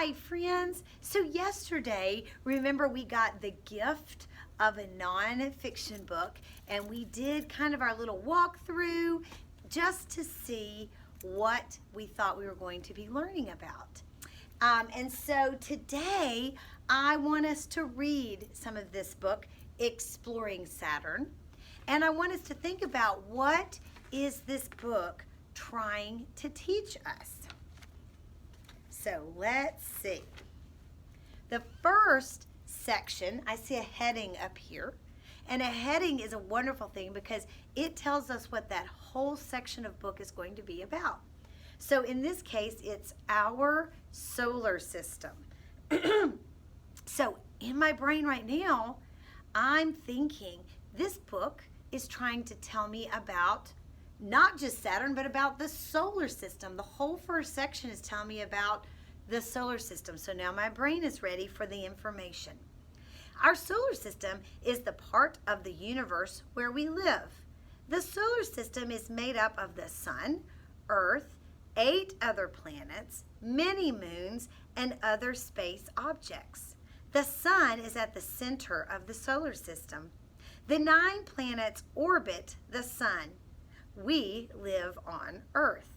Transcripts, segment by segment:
Hi, friends. So yesterday, remember we got the gift of a nonfiction book, and we did kind of our little walkthrough just to see what we thought we were going to be learning about. And so today, I want us to read some of this book, Exploring Saturn, and I want us to think about what is this book trying to teach us. So let's see. The first section, I see a heading up here. And a heading is a wonderful thing because it tells us what that whole section of book is going to be about. So in this case, it's our solar system. So in my brain right now, I'm thinking this book is trying to tell me about not just Saturn, but about the solar system. The whole first section is telling me about the solar system. So now my brain is ready for the information. Our solar system is the part of the universe where we live. The solar system is made up of the sun, Earth, 8 other planets, many moons, and other space objects. The sun is at the center of the solar system. The 9 planets orbit the sun. We live on Earth.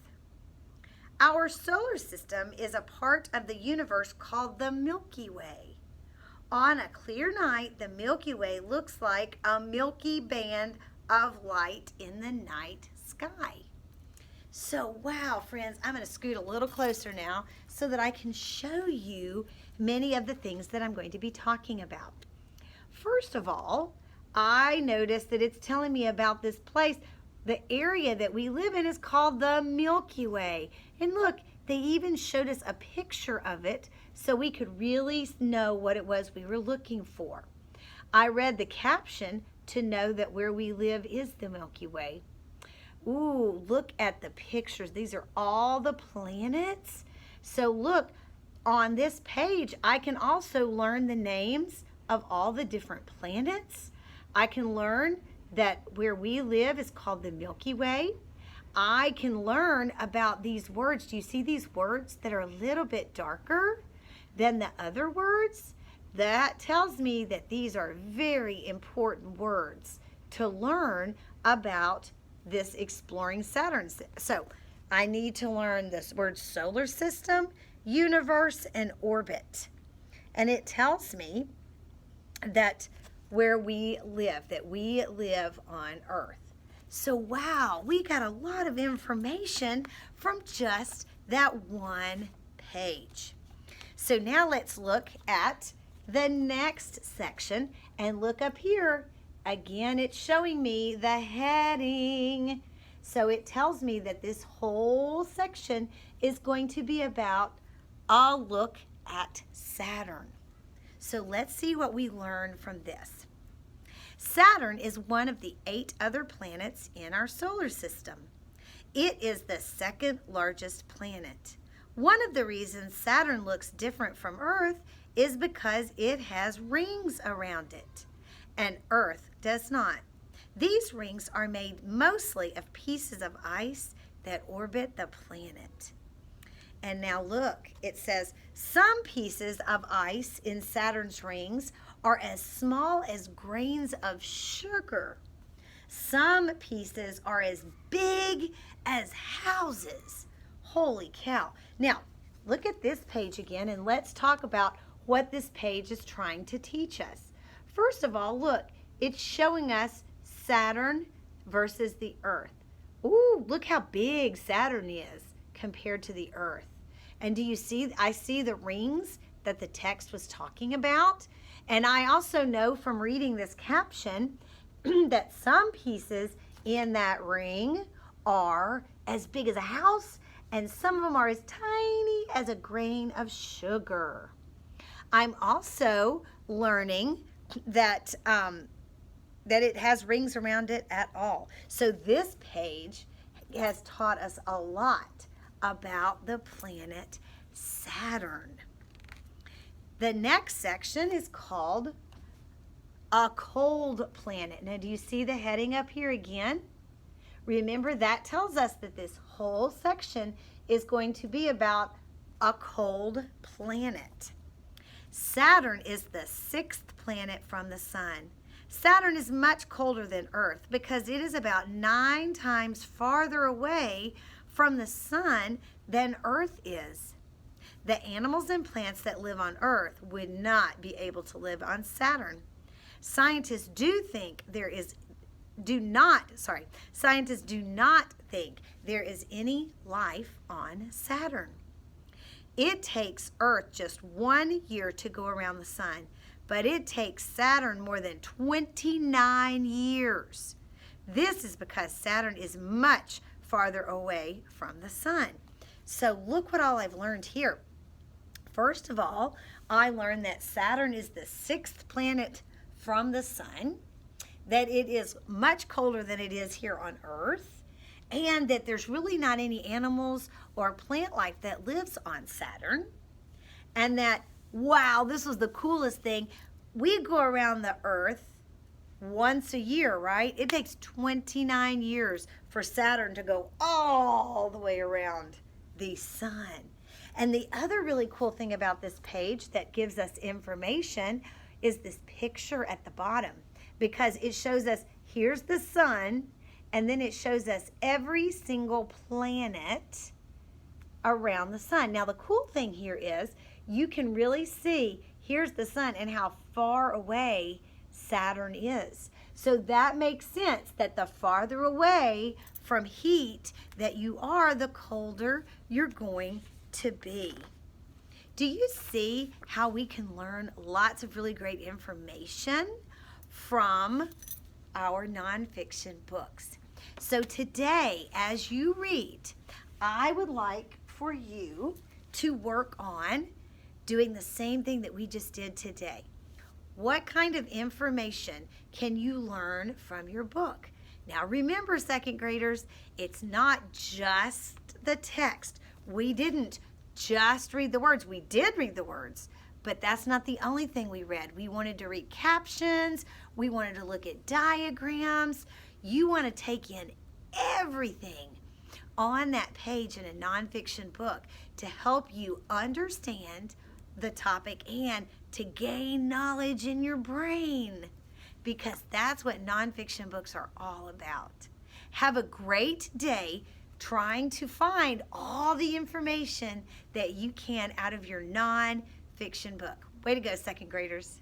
Our solar system is a part of the universe called the Milky Way. On a clear night, the Milky Way looks like a milky band of light in the night sky. So, wow, friends, I'm going to scoot a little closer now so that I can show you many of the things that I'm going to be talking about. First of all, I noticed that it's telling me about this place. The area that we live in is called the Milky Way. And look, they even showed us a picture of it so we could really know what it was we were looking for. I read the caption to know that where we live is the Milky Way. Ooh, look at the pictures. These are all the planets. So look, on this page, I can also learn the names of all the different planets. I can learn that where we live is called the Milky Way. I can learn about these words. Do you see these words that are a little bit darker than the other words? That tells me that these are very important words to learn about this exploring Saturn. So I need to learn this word solar system, universe, and orbit. And it tells me that where we live, that we live on Earth. So wow, we got a lot of information from just that one page. So now let's look at the next section and look up here. Again, it's showing me the heading. So it tells me that this whole section is going to be about a look at Saturn. So let's see what we learn from this. Saturn is one of the 8 other planets in our solar system. It is the second largest planet. One of the reasons Saturn looks different from Earth is because it has rings around it, and Earth does not. These rings are made mostly of pieces of ice that orbit the planet. And now look, it says some pieces of ice in Saturn's rings are as small as grains of sugar. Some pieces are as big as houses. Holy cow. Now, look at this page again and let's talk about what this page is trying to teach us. First of all, look, it's showing us Saturn versus the Earth. Ooh, look how big Saturn is compared to the Earth. And do you see, I see the rings that the text was talking about. And I also know from reading this caption that some pieces in that ring are as big as a house and some of them are as tiny as a grain of sugar. I'm also learning that that it has rings around it at all. So this page has taught us a lot about the planet Saturn. The next section is called a cold planet. Now, do you see the heading up here again? Remember, that tells us that this whole section is going to be about a cold planet. Saturn is the 6th planet from the sun. Saturn is much colder than Earth because it is about 9 times farther away from the sun than Earth is. The animals and plants that live on Earth would not be able to live on Saturn. Scientists do not think there is any life on Saturn. It takes Earth just 1 year to go around the sun, but it takes Saturn more than 29 years. This is because Saturn is much farther away from the sun. So look what all I've learned here. First of all, I learned that Saturn is the 6th planet from the sun, that it is much colder than it is here on Earth, and that there's really not any animals or plant life that lives on Saturn. And that, wow, this was the coolest thing. We go around the Earth once a year, right? It takes 29 years for Saturn to go all the way around the sun. And the other really cool thing about this page that gives us information is this picture at the bottom, because it shows us, here's the sun, and then it shows us every single planet around the sun. Now the cool thing here is you can really see, here's the sun and how far away Saturn is. So that makes sense that the farther away from heat that you are, the colder you're going to be. Do you see how we can learn lots of really great information from our nonfiction books? So today, as you read, I would like for you to work on doing the same thing that we just did today. What kind of information can you learn from your book? Now remember, second graders, it's not just the text. We didn't just read the words. We did read the words, but that's not the only thing we read. We wanted to read captions. We wanted to look at diagrams. You want to take in everything on that page in a nonfiction book to help you understand the topic and to gain knowledge in your brain, because that's what nonfiction books are all about. Have a great day trying to find all the information that you can out of your nonfiction book. Way to go, second graders.